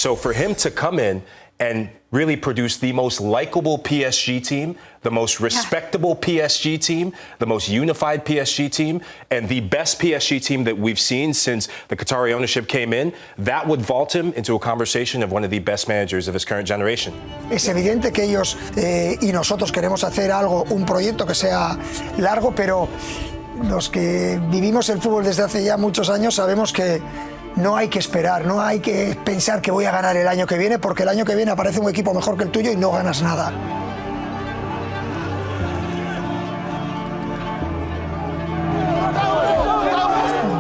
So for him to come in and really produce the most likable PSG team, the most respectable PSG team, the most unified PSG team, and the best PSG team that we've seen since the Qatari ownership came in, that would vault him into a conversation of one of the best managers of his current generation. Es evidente que ellos y nosotros queremos hacer algo, un proyecto que sea largo, pero los que vivimos el fútbol desde hace ya muchos años sabemos que no hay que esperar, no hay que pensar que voy a ganar el año que viene, porque el año que viene aparece un equipo mejor que el tuyo y no ganas nada.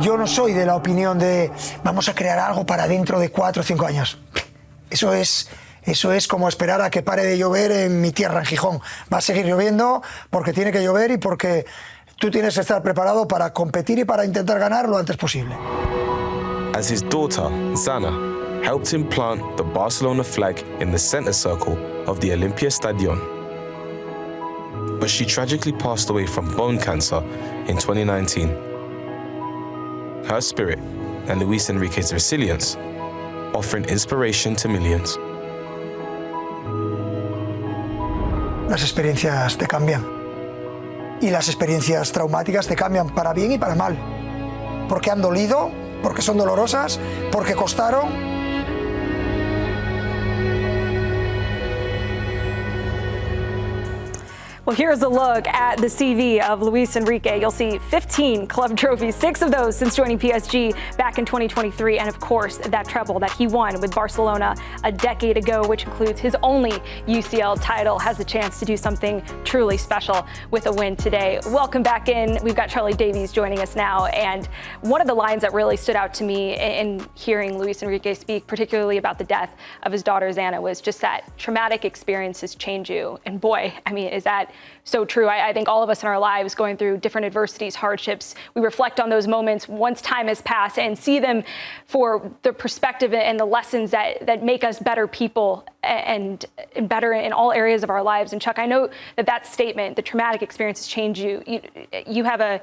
Yo no soy de la opinión de vamos a crear algo para dentro de 4 o 5 años. Eso es como esperar a que pare de llover en mi tierra, en Gijón. Va a seguir lloviendo porque tiene que llover y porque tú tienes que estar preparado para competir y para intentar ganar lo antes posible. As his daughter, Xana, helped him plant the Barcelona flag in the center circle of the Olympia Stadion. But she tragically passed away from bone cancer in 2019. Her spirit and Luis Enrique's resilience offering inspiration to millions. Las experiencias te cambian. Y las experiencias traumáticas te cambian para bien y para mal. Porque han dolido, porque son dolorosas, porque costaron. Well, here's a look at the CV of Luis Enrique. You'll see 15 club trophies, 6 of those since joining PSG back in 2023. And of course, that treble that he won with Barcelona a decade ago, which includes his only UCL title, has the chance to do something truly special with a win today. Welcome back in. We've got Charlie Davies joining us now. And one of the lines that really stood out to me in hearing Luis Enrique speak, particularly about the death of his daughter, Xana, was just that traumatic experiences change you. And boy, I mean, is that so true. I think all of us in our lives going through different adversities, hardships, we reflect on those moments once time has passed and see them for the perspective and the lessons that make us better people and better in all areas of our lives. And Chuck, I know that statement, the traumatic experiences change you. You have a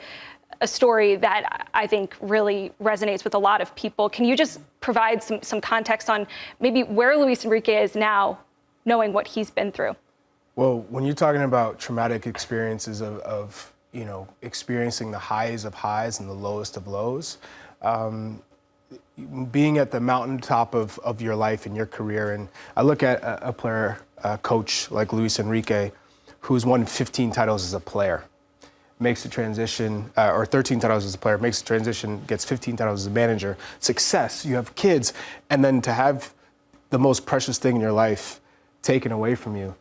story that I think really resonates with a lot of people. Can you just provide some context on maybe where Luis Enrique is now, knowing what he's been through? Well, when you're talking about traumatic experiences of experiencing the highs of highs and the lowest of lows, being at the mountaintop of your life and your career, and I look at a player, a coach like Luis Enrique, who's won 15 titles as a player, makes the transition, or 13 titles as a player, makes the transition, gets 15 titles as a manager, success, you have kids, and then to have the most precious thing in your life taken away from you,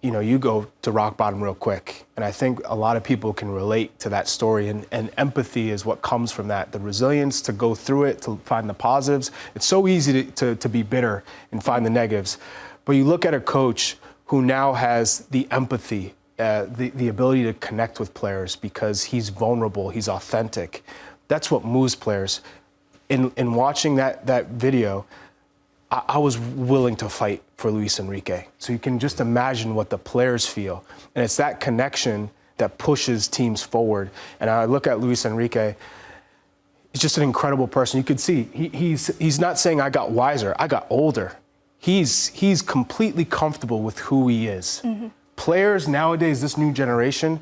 you go to rock bottom real quick. And I think a lot of people can relate to that story, and empathy is what comes from that. The resilience to go through it, to find the positives. It's so easy to be bitter and find the negatives. But you look at a coach who now has the empathy, the ability to connect with players because he's vulnerable, he's authentic. That's what moves players. In watching that video, I was willing to fight for Luis Enrique. So you can just imagine what the players feel. And it's that connection that pushes teams forward. And I look at Luis Enrique, he's just an incredible person. You could see, he's not saying I got wiser, I got older. He's completely comfortable with who he is. Mm-hmm. Players nowadays, this new generation,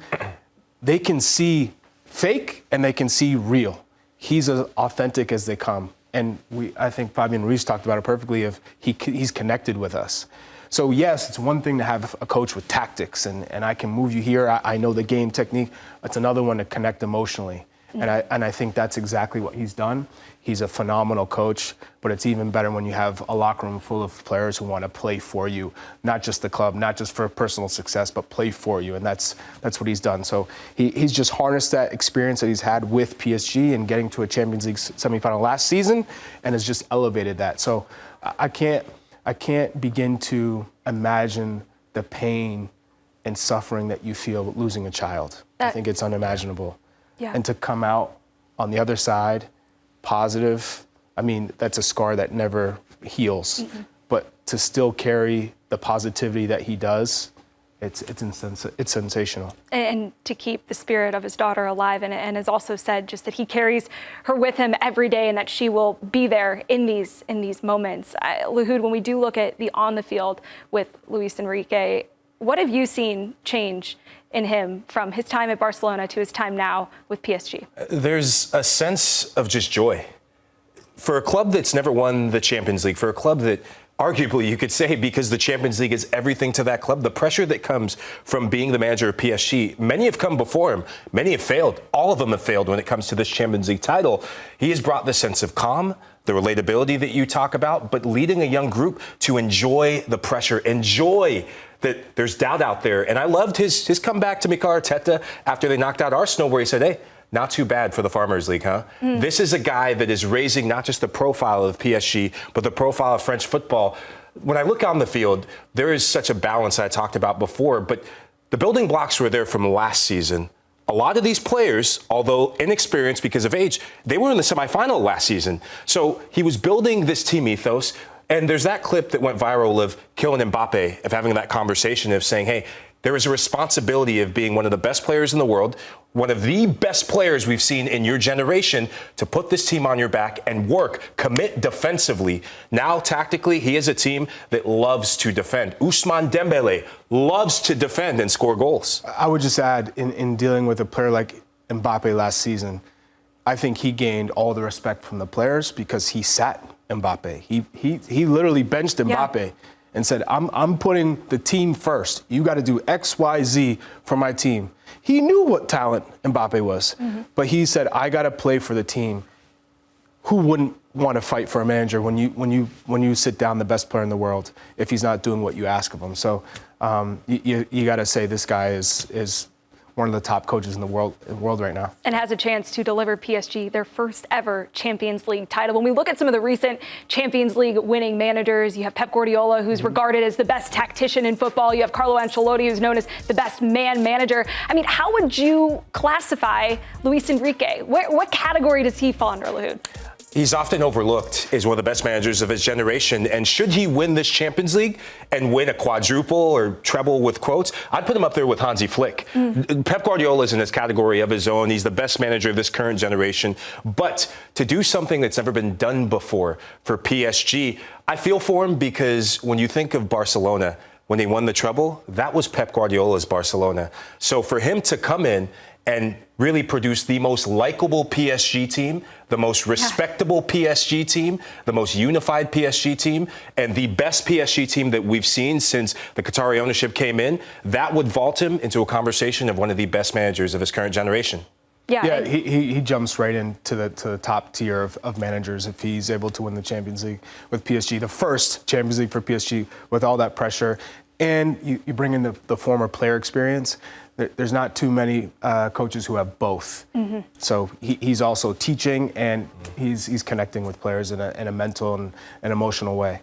they can see fake and they can see real. He's as authentic as they come. And I think Fabian Ruiz talked about it perfectly, he's connected with us. So yes, it's one thing to have a coach with tactics and I can move you here, I know the game technique. It's another one to connect emotionally. And I think that's exactly what he's done. He's a phenomenal coach, but it's even better when you have a locker room full of players who want to play for you, not just the club, not just for personal success, but play for you. And that's what he's done. So he's just harnessed that experience that he's had with PSG and getting to a Champions League semifinal last season, and has just elevated that. So I can't begin to imagine the pain and suffering that you feel losing a child. I think it's unimaginable. Yeah. And to come out on the other side, positive, I mean, that's a scar that never heals. Mm-hmm. But to still carry the positivity that he does, it's sensational. And to keep the spirit of his daughter alive, and has also said just that he carries her with him every day, and that she will be there in these moments. Lahoud, when we do look at the on the field with Luis Enrique, what have you seen change in him from his time at Barcelona to his time now with PSG? There's a sense of just joy. For a club that's never won the Champions League, for a club that arguably you could say, because the Champions League is everything to that club, the pressure that comes from being the manager of PSG, many have come before him, many have failed, all of them have failed when it comes to this Champions League title. He has brought the sense of calm, the relatability that you talk about, but leading a young group to enjoy the pressure, enjoy that there's doubt out there. And I loved his comeback to Mikel Arteta after they knocked out Arsenal, where he said, hey, not too bad for the Farmers League, huh? This is a guy that is raising not just the profile of PSG, but the profile of French football. When I look on the field, there is such a balance I talked about before, but the building blocks were there from last season. A lot of these players, although inexperienced because of age, they were in the semifinal last season. So he was building this team ethos. And there's that clip that went viral of Kylian Mbappe, of having that conversation of saying, hey, there is a responsibility of being one of the best players in the world, one of the best players we've seen in your generation, to put this team on your back and work, commit defensively. Now, tactically, he is a team that loves to defend. Ousmane Dembele loves to defend and score goals. I would just add, in dealing with a player like Mbappe last season, I think he gained all the respect from the players because he sat Mbappe. He literally benched Mbappe and said, I'm putting the team first. You got to do X, Y, Z for my team. He knew what talent Mbappe was, but he said, I got to play for the team. Who wouldn't want to fight for a manager when you sit down the best player in the world if he's not doing what you ask of him? So you got to say this guy is one of the top coaches in the world right now. And has a chance to deliver PSG their first ever Champions League title. When we look at some of the recent Champions League winning managers, you have Pep Guardiola, who's regarded as the best tactician in football. You have Carlo Ancelotti, who's known as the best man manager. I mean, how would you classify Luis Enrique? What category does he fall under, Lahoud? He's often overlooked as one of the best managers of his generation. And should he win this Champions League and win a quadruple or treble with quotes, I'd put him up there with Hansi Flick. Pep Guardiola is in his category of his own. He's the best manager of this current generation. But to do something that's never been done before for PSG, I feel for him, because when you think of Barcelona, when they won the treble, that was Pep Guardiola's Barcelona. So for him to come in and really produce the most likable PSG team, the most respectable PSG team, the most unified PSG team, and the best PSG team that we've seen since the Qatari ownership came in, that would vault him into a conversation of one of the best managers of his current generation. Yeah, he jumps right into the top tier of managers if he's able to win the Champions League with PSG, the first Champions League for PSG with all that pressure. And you bring in the former player experience. There's not too many coaches who have both. So he's also teaching, and he's connecting with players in a mental and emotional way.